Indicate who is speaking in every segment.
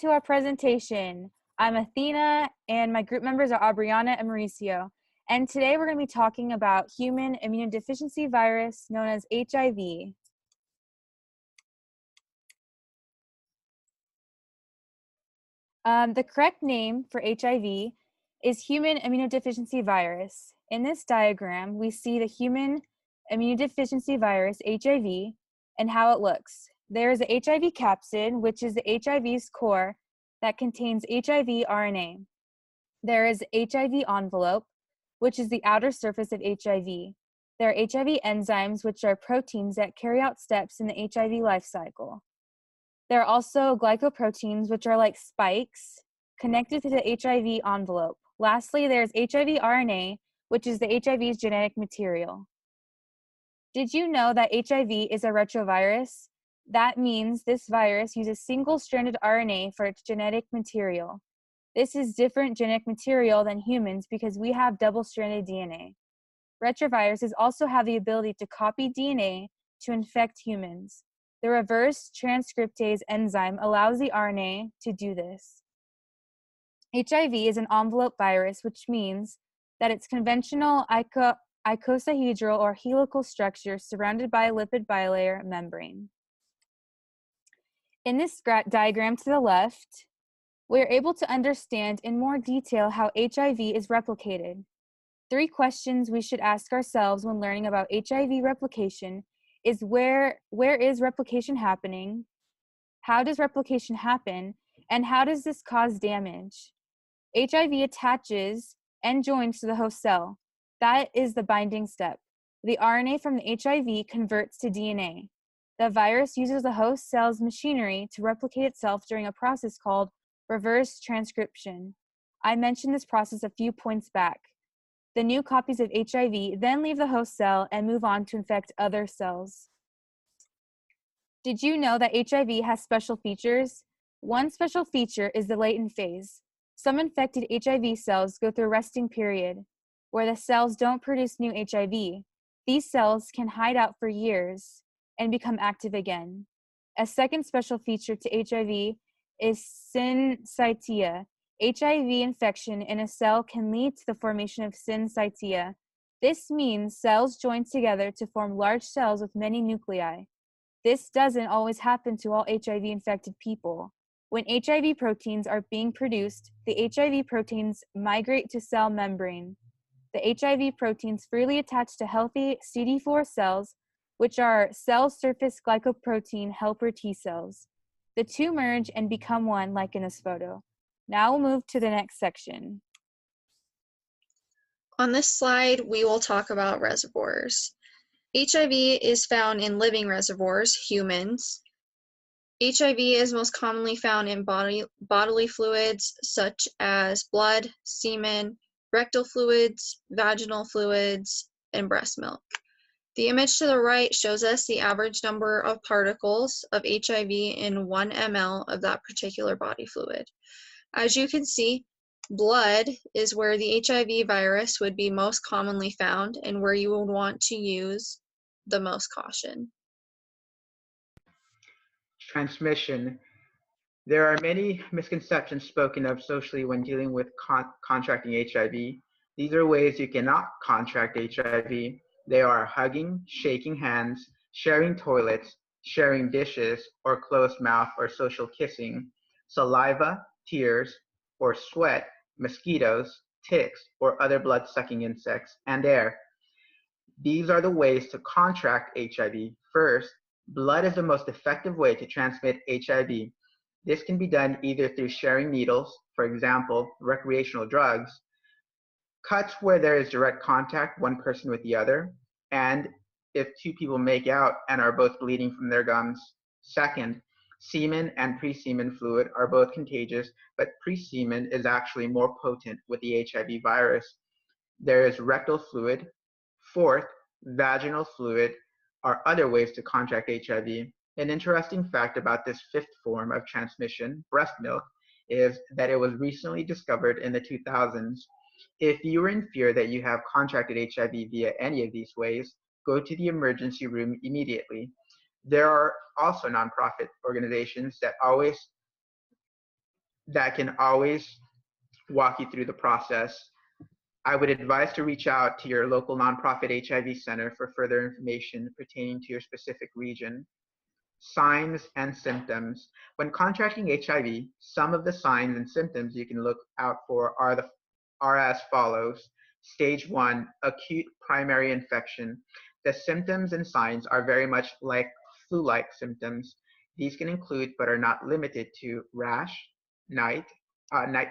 Speaker 1: to our presentation. I'm Athena, and my group members are Aubrianna and Mauricio. And today we're going to be talking about human immunodeficiency virus known as HIV. The correct name for HIV is human immunodeficiency virus. In this diagram, we see the human immunodeficiency virus, HIV, and how it looks. There is a HIV capsid, which is the HIV's core that contains HIV RNA. There is HIV envelope, which is the outer surface of HIV. There are HIV enzymes, which are proteins that carry out steps in the HIV life cycle. There are also glycoproteins, which are like spikes connected to the HIV envelope. Lastly, there's HIV RNA, which is the HIV's genetic material. Did you know that HIV is a retrovirus? That means this virus uses single-stranded RNA for its genetic material. This is different genetic material than humans because we have double-stranded DNA. Retroviruses also have the ability to copy DNA to infect humans. The reverse transcriptase enzyme allows the RNA to do this. HIV is an envelope virus, which means that its conventional icosahedral or helical structure surrounded by a lipid bilayer membrane. In this diagram to the left, we are able to understand in more detail how HIV is replicated. 3 questions we should ask ourselves when learning about HIV replication is where is replication happening? How does replication happen? And how does this cause damage? HIV attaches and joins to the host cell. That is the binding step. The RNA from the HIV converts to DNA. The virus uses the host cell's machinery to replicate itself during a process called reverse transcription. I mentioned this process a few points back. The new copies of HIV then leave the host cell and move on to infect other cells. Did you know that HIV has special features? One special feature is the latent phase. Some infected HIV cells go through a resting period, where the cells don't produce new HIV. These cells can hide out for years and become active again. A second special feature to HIV is syncytia. HIV infection in a cell can lead to the formation of syncytia. This means cells join together to form large cells with many nuclei. This doesn't always happen to all HIV-infected people. When HIV proteins are being produced, the HIV proteins migrate to cell membrane. The HIV proteins freely attach to healthy CD4 cells, which are cell surface glycoprotein helper T cells. The two merge and become one, like in this photo. Now we'll move to the next section.
Speaker 2: On this slide, we will talk about reservoirs. HIV is found in living reservoirs, humans. HIV is most commonly found in bodily fluids such as blood, semen, rectal fluids, vaginal fluids, and breast milk. The image to the right shows us the average number of particles of HIV in 1 ml of that particular body fluid. As you can see, blood is where the HIV virus would be most commonly found and where you would want to use the most caution.
Speaker 3: Transmission. There are many misconceptions spoken of socially when dealing with contracting HIV. These are ways you cannot contract HIV. They are hugging, shaking hands, sharing toilets, sharing dishes, or closed mouth or social kissing, saliva, tears, or sweat, mosquitoes, ticks, or other blood-sucking insects, and air. These are the ways to contract HIV. First, blood is the most effective way to transmit HIV. This can be done either through sharing needles, for example, recreational drugs, cuts where there is direct contact one person with the other, and if 2 people make out and are both bleeding from their gums. Second, semen and pre-semen fluid are both contagious, but pre-semen is actually more potent with the HIV virus. There is rectal fluid. Fourth, vaginal fluid are other ways to contract HIV. An interesting fact about this 5th form of transmission, breast milk, is that it was recently discovered in the 2000s. If you are in fear that you have contracted HIV via any of these ways, go to the emergency room immediately. There are also nonprofit organizations that always that can always walk you through the process. I would advise to reach out to your local nonprofit HIV center for further information pertaining to your specific region. Signs and symptoms. When contracting HIV, some of the signs and symptoms you can look out for are as follows. Stage 1, acute primary infection. The symptoms and signs are very much like flu-like symptoms. These can include, but are not limited to, rash, night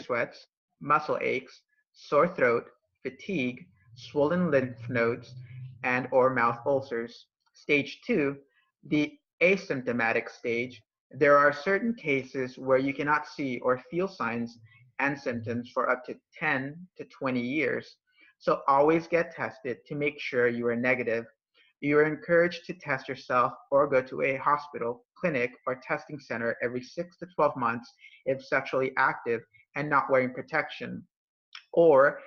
Speaker 3: sweats, muscle aches, sore throat, fatigue, swollen lymph nodes, and or mouth ulcers. Stage 2, the asymptomatic stage. There are certain cases where you cannot see or feel signs and symptoms for up to 10 to 20 years. So always get tested to make sure you are negative. You are encouraged to test yourself or go to a hospital, clinic, or testing center every 6 to 12 months if sexually active and not wearing protection, or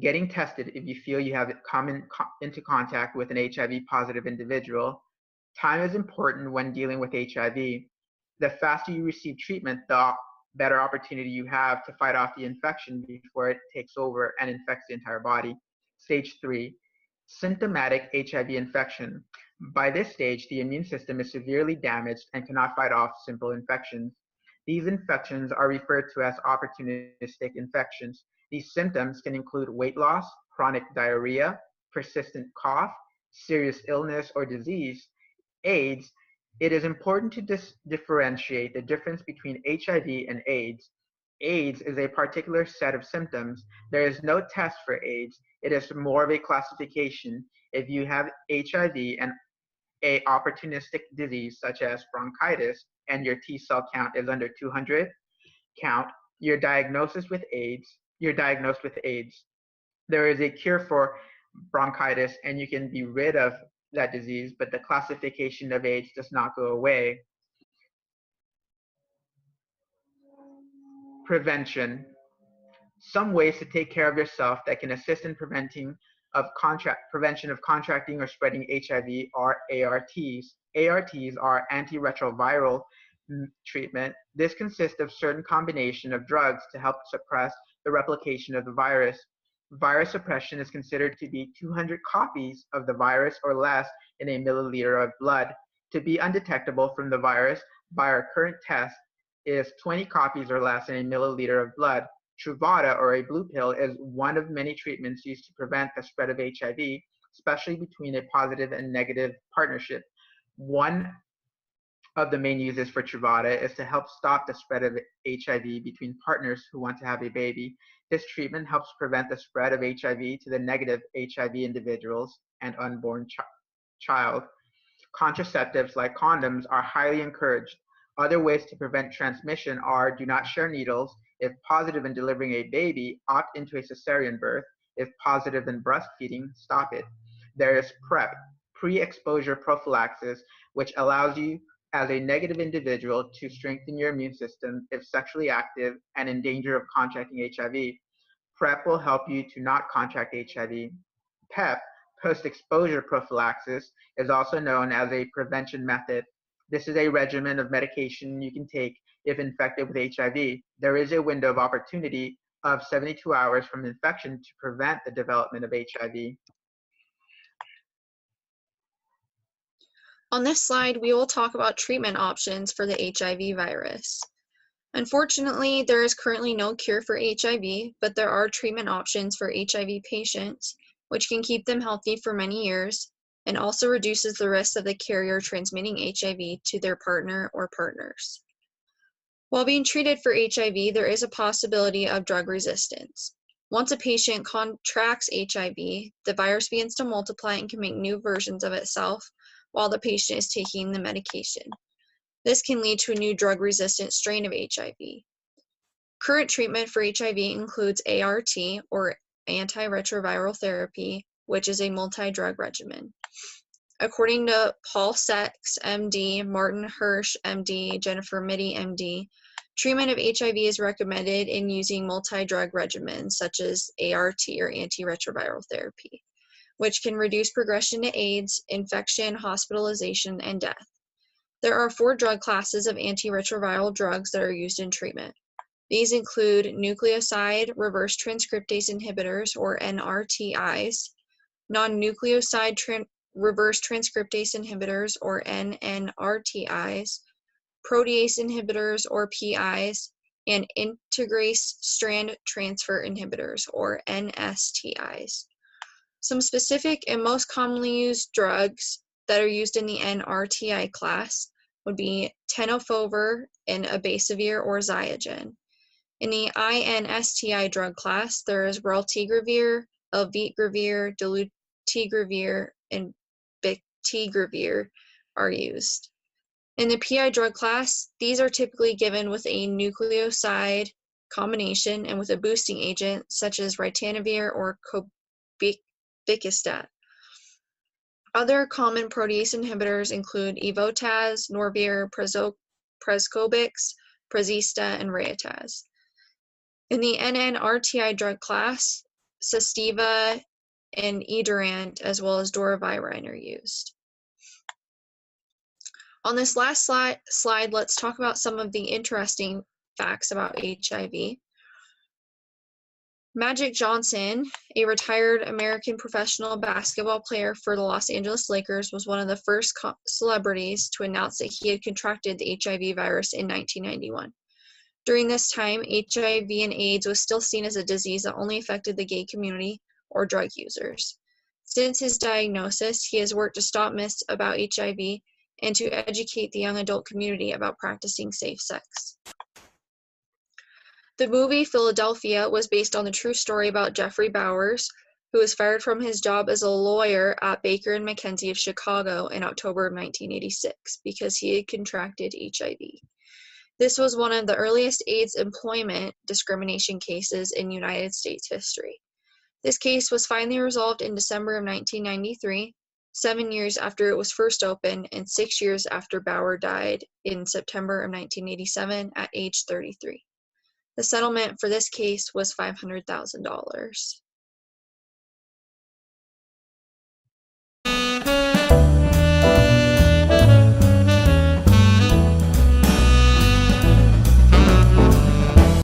Speaker 3: getting tested if you feel you have come into contact with an HIV positive individual. Time is important when dealing with HIV. The faster you receive treatment, the better opportunity you have to fight off the infection before it takes over and infects the entire body. Stage 3, symptomatic HIV infection. By this stage, the immune system is severely damaged and cannot fight off simple infections. These infections are referred to as opportunistic infections. These symptoms can include weight loss, chronic diarrhea, persistent cough, serious illness or disease. AIDS. It is important to differentiate the difference between HIV and AIDS. AIDS is a particular set of symptoms. There is no test for AIDS. It is more of a classification. If you have HIV and a opportunistic disease such as bronchitis and your T cell count is under 200 count, you're diagnosed with AIDS. There is a cure for bronchitis and you can be rid of that disease, but the classification of AIDS does not go away. Prevention. Some ways to take care of yourself that can assist in prevention of contracting or spreading HIV are ARTs. ARTs are antiretroviral treatment. This consists of certain combination of drugs to help suppress the replication of the virus. Virus suppression is considered to be 200 copies of the virus or less in a milliliter of blood. To be undetectable from the virus by our current test is 20 copies or less in a milliliter of blood. Truvada, or a blue pill, is one of many treatments used to prevent the spread of HIV, especially between a positive and negative partnership. One of the main uses for Truvada is to help stop the spread of HIV between partners who want to have a baby. This treatment helps prevent the spread of HIV to the negative HIV individuals and unborn child. Contraceptives like condoms are highly encouraged. Other ways to prevent transmission are: do not share needles. If positive in delivering a baby, opt into a cesarean birth. If positive in breastfeeding, stop it. There is PrEP, pre-exposure prophylaxis, which allows you as a negative individual to strengthen your immune system if sexually active and in danger of contracting HIV. PrEP will help you to not contract HIV. PEP, post-exposure prophylaxis, is also known as a prevention method. This is a regimen of medication you can take if infected with HIV. There is a window of opportunity of 72 hours from infection to prevent the development of HIV.
Speaker 2: On this slide, we will talk about treatment options for the HIV virus. Unfortunately, there is currently no cure for HIV, but there are treatment options for HIV patients, which can keep them healthy for many years and also reduces the risk of the carrier transmitting HIV to their partner or partners. While being treated for HIV, there is a possibility of drug resistance. Once a patient contracts HIV, the virus begins to multiply and can make new versions of itself while the patient is taking the medication. This can lead to a new drug-resistant strain of HIV. Current treatment for HIV includes ART, or antiretroviral therapy, which is a multi-drug regimen. According to Paul Sachs, MD, Martin Hirsch, MD, Jennifer Mitty, MD, treatment of HIV is recommended in using multi-drug regimens such as ART, or antiretroviral therapy, which can reduce progression to AIDS, infection, hospitalization, and death. There are 4 drug classes of antiretroviral drugs that are used in treatment. These include nucleoside reverse transcriptase inhibitors, or NRTIs, non-nucleoside reverse transcriptase inhibitors, or NNRTIs, protease inhibitors, or PIs, and integrase strand transfer inhibitors, or NSTIs. Some specific and most commonly used drugs that are used in the NRTI class would be tenofovir and abacavir or Xiagen. In the INSTI drug class, there is raltegravir, elvitegravir, dolutegravir, and bictegravir are used. In the PI drug class, these are typically given with a nucleoside combination and with a boosting agent such as ritonavir or cobicistat. Other common protease inhibitors include evotaz, norvir, prescobix, prezista, and reataz. In the NNRTI drug class, Sestiva and Edurant as well as doravirine are used. On this last slide, let's talk about some of the interesting facts about HIV. Magic Johnson, a retired American professional basketball player for the Los Angeles Lakers, was one of the first celebrities to announce that he had contracted the HIV virus in 1991. During this time, HIV and AIDS was still seen as a disease that only affected the gay community or drug users. Since his diagnosis, he has worked to stop myths about HIV and to educate the young adult community about practicing safe sex. The movie Philadelphia was based on the true story about Jeffrey Bowers, who was fired from his job as a lawyer at Baker & McKenzie of Chicago in October of 1986 because he had contracted HIV. This was one of the earliest AIDS employment discrimination cases in United States history. This case was finally resolved in December of 1993, 7 years after it was first opened and 6 years after Bauer died in September of 1987 at age 33. The settlement for this case was $500,000.